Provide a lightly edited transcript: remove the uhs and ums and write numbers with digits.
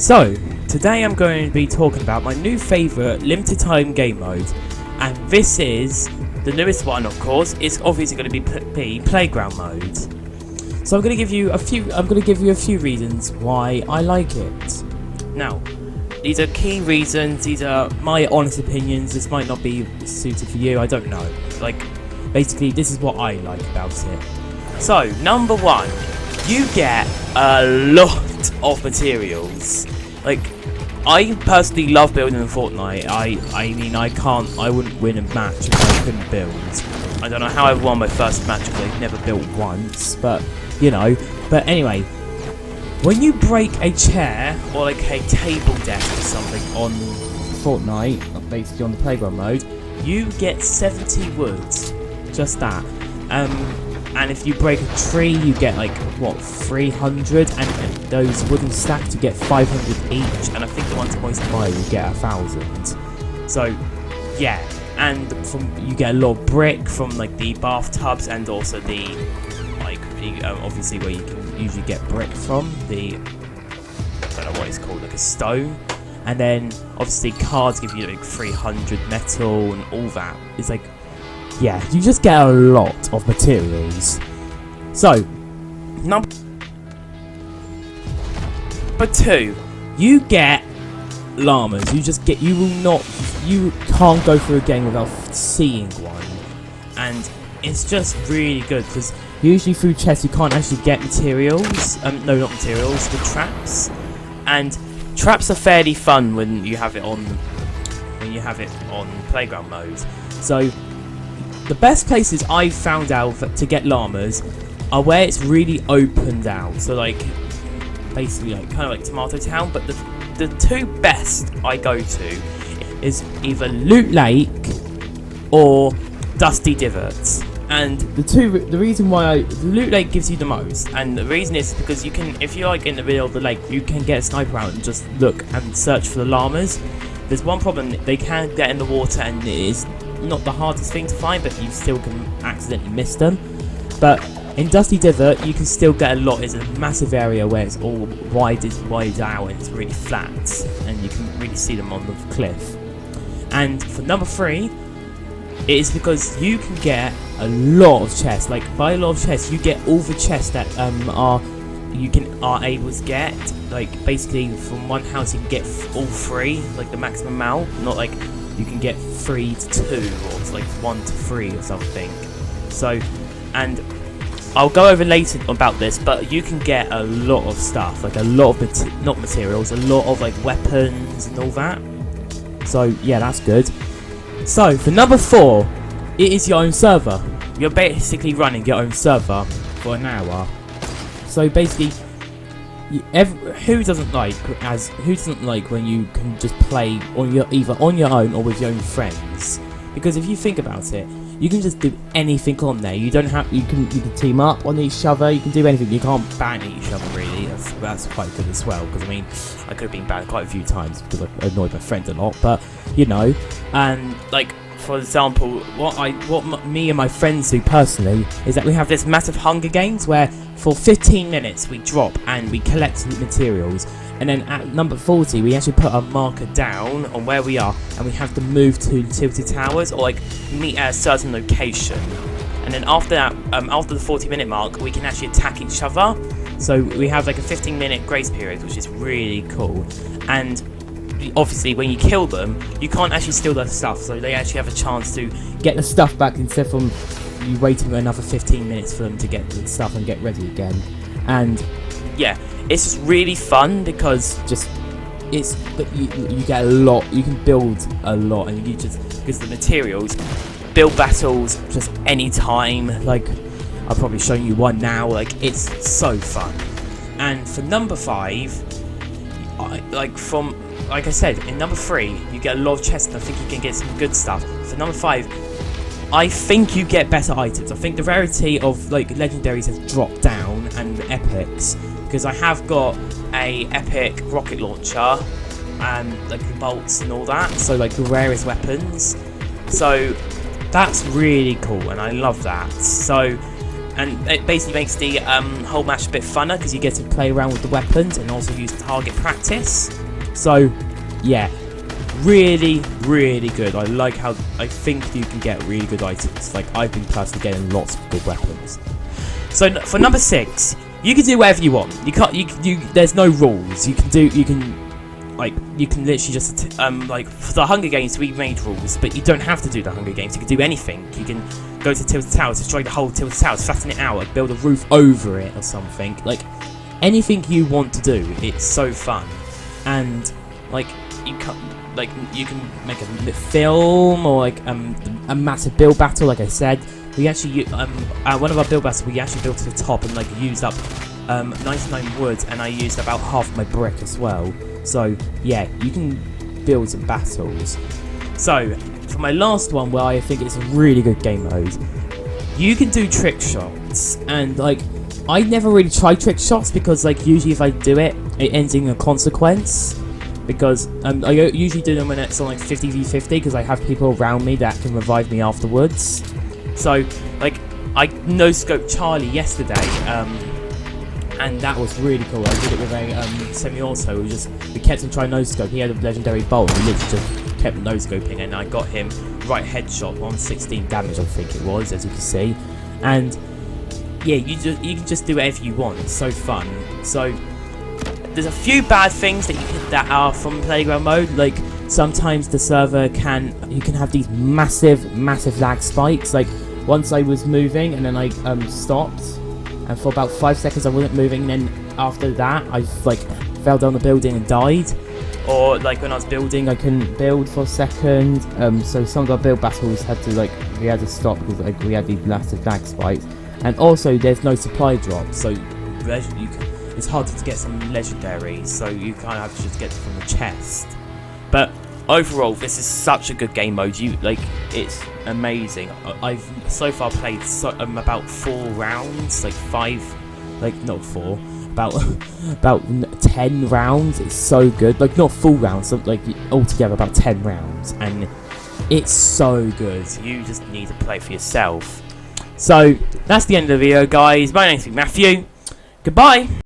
So, today I'm going to be talking about my new favourite limited time game mode, and this is the newest one, of course. It's obviously going to be playground mode. So I'm going to give you a few reasons why I like it. Now, these are key reasons. These are my honest opinions. This might not be suited for you. I don't know. Basically, this is what I like about it. So, number one, you get a lot of materials. I personally love building in Fortnite. I wouldn't win a match if I couldn't build. I don't know how I won my first match because I've never built once, but But anyway, when you break a chair or a table desk or something on Fortnite, basically on the playground mode, you get 70 wood. Just that. And if you break a tree, you get 300, and those wooden stacks you get 500 each, and I think the ones most high you get 1,000. So yeah, and you get a lot of brick from the bathtubs, and also the obviously where you can usually get brick from, I don't know what it's called, a stone. And then obviously cards give you 300 metal and all that. It's yeah, you just get a lot of materials. So, number 2, you get llamas. You can't go through a game without seeing one. And it's just really good because usually through chests you can't actually get materials. No, not materials, the traps. And traps are fairly fun when you have it on playground mode. So the best places I've found out to get llamas are where it's really opened out. So basically kind of like Tomato Town, but the two best I go to is either Loot Lake or Dusty Divots. And the reason why Loot Lake gives you the most, and the reason is because you can, if you're in the middle of the lake, you can get a sniper out and just look and search for the llamas. There's one problem: they can get in the water, and it is not the hardest thing to find, but you still can accidentally miss them. But in Dusty Divot, you can still get a lot. It's a massive area where it's all wide out and it's really flat, and you can really see them on the cliff. And for number 3, it is because you can get a lot of chests. By a lot of chests, you get all the chests that are able to get. Basically, from one house you can get all 3, the maximum amount. Not you can get 3 to 2, or 1 to 3 or something. So, and I'll go over later about this, but you can get a lot of stuff, a lot of not materials, a lot of weapons and all that. So yeah, that's good. So for number 4, it is your own server. You're basically running your own server for an hour. So basically, who doesn't like when you can just play either on your own or with your own friends? Because if you think about it, you can just do anything on there. You can team up on each other. You can do anything. You can't ban each other really. That's quite good as well. Because I could have been banned quite a few times because I annoyed my friends a lot. But and for example, what me and my friends do personally is that we have this massive Hunger Games where for 15 minutes we drop and we collect materials, and then at number 40 we actually put a marker down on where we are, and we have to move to Tilted Towers or meet at a certain location. And then after that, after the 40-minute mark, we can actually attack each other. So we have a 15-minute grace period, which is really cool. And obviously when you kill them, you can't actually steal their stuff, so they actually have a chance to get the stuff back instead from you waiting another 15 minutes for them to get the stuff and get ready again. And yeah, it's just really fun because you get a lot, you can build a lot, and you just, because the materials, build battles just any time. I'll probably show you one now. It's so fun. And for number 5, like I said, in number 3, you get a lot of chests, and I think you can get some good stuff. For number 5, I think you get better items. I think the rarity of legendaries has dropped down, and epics, because I have got a epic rocket launcher and bolts and all that. So the rarest weapons. So that's really cool, and I love that. So and it basically makes the whole match a bit funner because you get to play around with the weapons and also use target practice. So, yeah, really, really good. I like how I think you can get really good items. Like, I've been personally getting lots of good weapons. So for number 6, you can do whatever you want. You can't. There's no rules. You can literally just like for the Hunger Games we made rules, but you don't have to do the Hunger Games. You can do anything. You can go to Tilted Towers, destroy the whole Tilted Towers, flatten it out, like build a roof over it or something. Like anything you want to do. It's so fun, and like you can make a film or like a massive build battle. Like I said, we actually one of our build battles we actually built to the top and like used up 99 wood, and I used about half my brick as well. So yeah, you can build some battles. So for my last one, where I think it's a really good game mode, you can do trick shots, and like I never really tried trick shots because like usually if I do it, it ends in a consequence. Because I usually do them when it's on like 50v50 because I have people around me that can revive me afterwards. So like I no-scoped Charlie yesterday, and that was really cool. I did it with a semi-auto. We kept him trying no-scope. He had a legendary bolt, and we literally just kept no-scoping, and I got him right headshot on 16 damage, I think it was, as you can see. And yeah, you can just do whatever you want. It's so fun. So there's a few bad things that are from playground mode. Like sometimes the server you can have these massive lag spikes. Like once I was moving and then I stopped, and for about 5 seconds I wasn't moving, and then after that I like fell down the building and died. Or like when I was building I couldn't build for a second, so some of our build battles we had to stop because like we had these massive lag spikes. And also there's no supply drop, so it's hard to get some legendaries, so you kind of have to just get them from the chest. But overall, this is such a good game mode. It's amazing. I've so far played about 4 rounds, about 10 rounds. It's so good. Like not full rounds, so like altogether about 10 rounds, and it's so good. You just need to play for yourself. So that's the end of the video, guys. My name's Matthew. Goodbye.